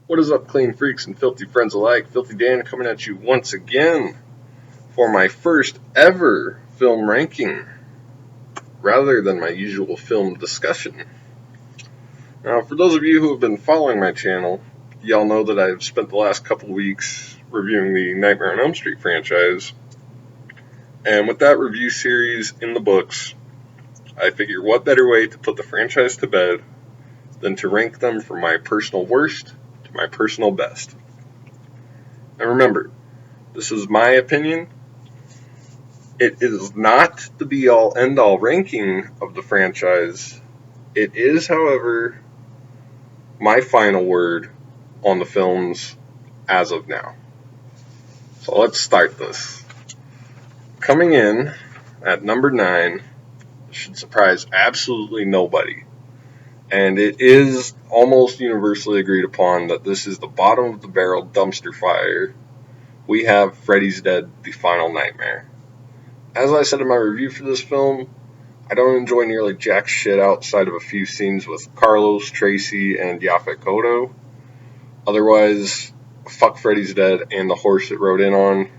What is up, clean freaks and filthy friends alike? Filthy Dan coming at you once again for my first ever film ranking, rather than my usual film discussion. Now, for those of you who have been following my channel, y'all know that I've spent the last couple of weeks reviewing the Nightmare on Elm Street franchise. And with that review series in the books, I figure what better way to put the franchise to bed than to rank them from my personal worst to my personal best. And remember, this is my opinion. It is not the be-all, end-all ranking of the franchise. It is, however, my final word on the films as of now. So let's start this. Coming in at number 9 should surprise absolutely nobody. And it is almost universally agreed upon that this is the bottom of the barrel dumpster fire. We have Freddy's Dead: The Final Nightmare. As I said in my review for this film, I don't enjoy nearly jack shit outside of a few scenes with Carlos, Tracy, and Yaphet Kotto. Otherwise, fuck Freddy's Dead and the horse it rode in on.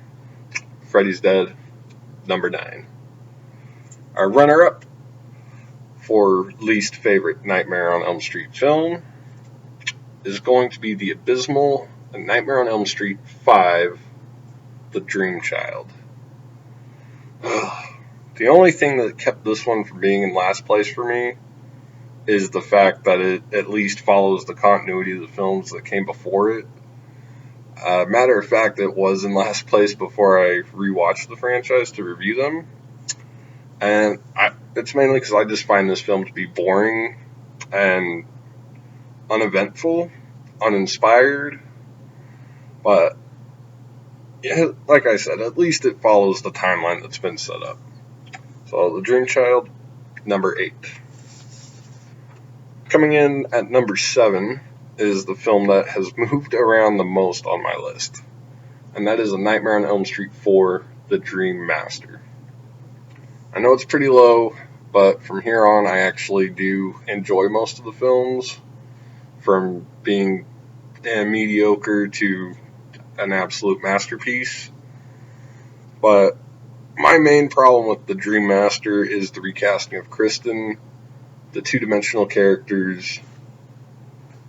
Freddy's Dead, number 9. Our runner-up for least favorite Nightmare on Elm Street film is going to be the abysmal Nightmare on Elm Street 5, The Dream Child. The only thing that kept this one from being in last place for me is the fact that it at least follows the continuity of the films that came before it. Matter of fact, it was in last place before I rewatched the franchise to review them. And it's mainly because I just find this film to be boring and uneventful, uninspired. But, yeah, like I said, at least it follows the timeline that's been set up. So, The Dream Child, number 8. Coming in at number 7 is the film that has moved around the most on my list. And that is A Nightmare on Elm Street 4, The Dream Master. I know it's pretty low, but from here on I actually do enjoy most of the films, from being mediocre to an absolute masterpiece. But my main problem with The Dream Master is the recasting of Kristen, the two-dimensional characters,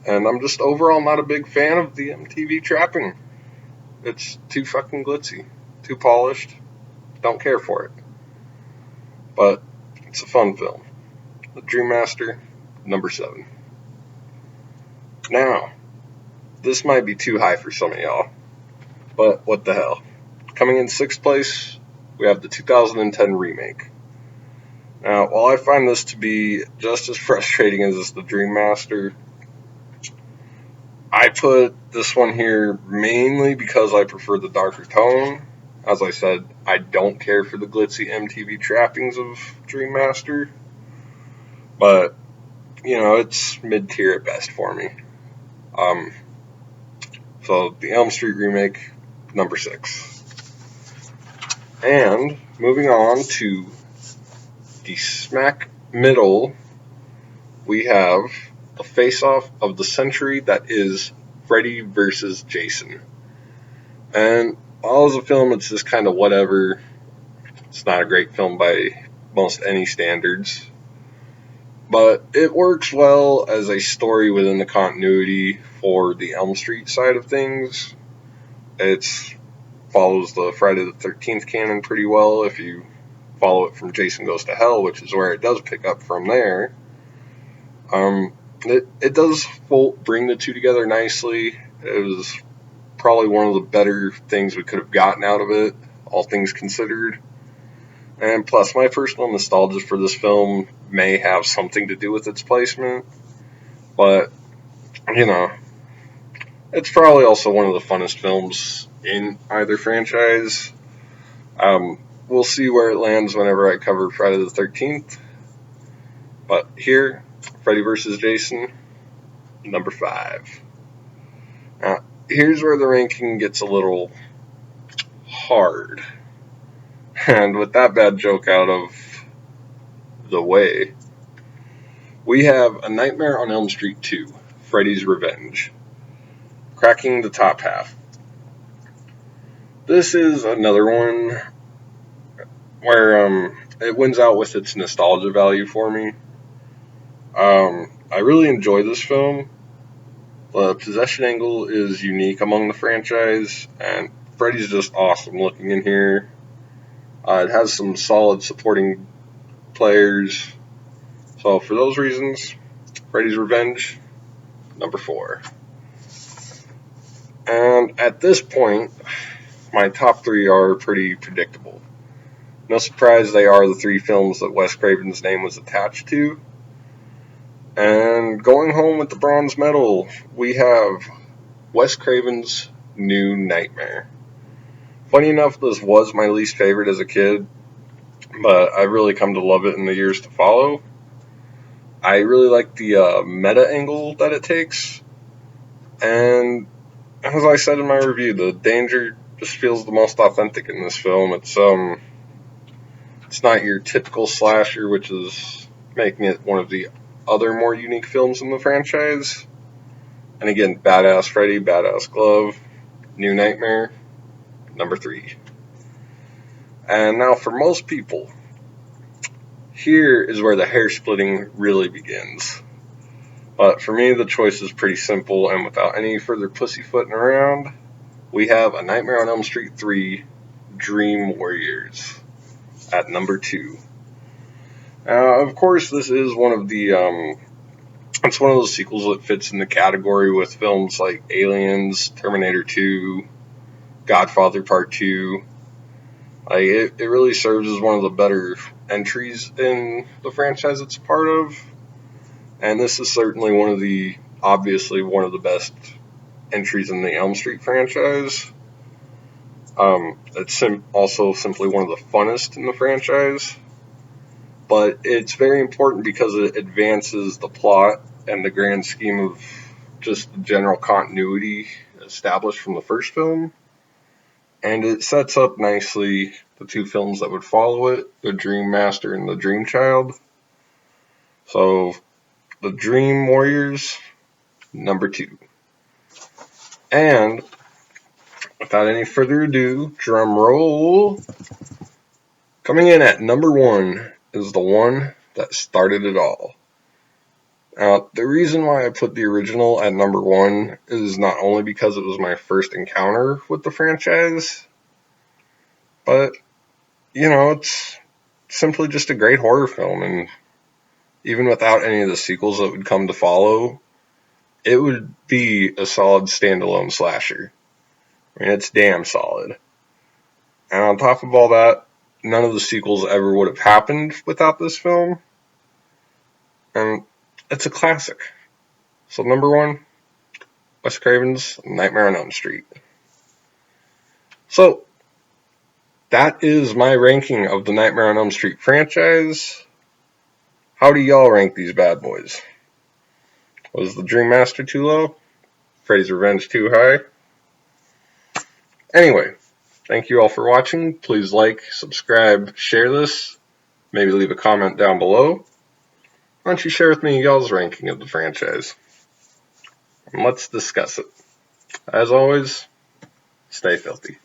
and I'm just overall not a big fan of the MTV trapping. It's too fucking glitzy, too polished, don't care for it. But it's a fun film. The Dream Master, number 7. Now, this might be too high for some of y'all, but what the hell. Coming in 6th place, we have the 2010 remake. Now, while I find this to be just as frustrating as The Dream Master, I put this one here mainly because I prefer the darker tone. As I said, I don't care for the glitzy MTV trappings of Dream Master, but, it's mid-tier at best for me. So, the Elm Street remake, number 6. And, moving on to the smack middle, we have a face-off of the century that is Freddy vs. Jason. And while as a film, it's just kind of whatever. It's not a great film by most any standards. But it works well as a story within the continuity for the Elm Street side of things. It follows the Friday the 13th canon pretty well if you follow it from Jason Goes to Hell, which is where it does pick up from there. It does bring the two together nicely. It was probably one of the better things we could have gotten out of it, all things considered. And plus, my personal nostalgia for this film may have something to do with its placement. But, it's probably also one of the funnest films in either franchise. We'll see where it lands whenever I cover Friday the 13th. But here, Freddy vs. Jason, number 5. Now, here's where the ranking gets a little hard. And with that bad joke out of the way, we have A Nightmare on Elm Street 2, Freddy's Revenge. Cracking the Top Half. This is another one where it wins out with its nostalgia value for me. I really enjoy this film. The possession angle is unique among the franchise, and Freddy's just awesome looking in here. It has some solid supporting players. So for those reasons, Freddy's Revenge, number 4. And at this point, my top 3 are pretty predictable. No surprise, they are the 3 films that Wes Craven's name was attached to. And going home with the bronze medal, we have Wes Craven's New Nightmare. Funny enough, this was my least favorite as a kid, but I really come to love it in the years to follow. I really like the meta angle that it takes, and as I said in my review, the danger just feels the most authentic in this film. It's not your typical slasher, which is making it one of the other more unique films in the franchise. And again, Badass Freddy, Badass Glove, New Nightmare, number 3. And now for most people, here is where the hair splitting really begins. But for me, the choice is pretty simple, and without any further pussyfooting around, we have A Nightmare on Elm Street 3, Dream Warriors, at number 2. Of course, this is one of the, it's one of those sequels that fits in the category with films like Aliens, Terminator 2, Godfather Part 2. It really serves as one of the better entries in the franchise it's a part of. And this is certainly obviously one of the best entries in the Elm Street franchise. It's also simply one of the funnest in the franchise. But it's very important because it advances the plot and the grand scheme of just the general continuity established from the first film. And it sets up nicely the 2 films that would follow it, The Dream Master and The Dream Child. So, The Dream Warriors, number 2. And, without any further ado, drum roll. Coming in at number 1 is the one that started it all. Now, the reason why I put the original at number 1 is not only because it was my first encounter with the franchise, but, it's simply just a great horror film, and even without any of the sequels that would come to follow, it would be a solid standalone slasher. I mean, it's damn solid. And on top of all that, none of the sequels ever would have happened without this film. And it's a classic. So number 1, Wes Craven's Nightmare on Elm Street. So, that is my ranking of the Nightmare on Elm Street franchise. How do y'all rank these bad boys? Was the Dream Master too low? Freddy's Revenge too high? Anyway, thank you all for watching. Please like, subscribe, share this. Maybe leave a comment down below. Why don't you share with me y'all's ranking of the franchise? And let's discuss it. As always, stay filthy.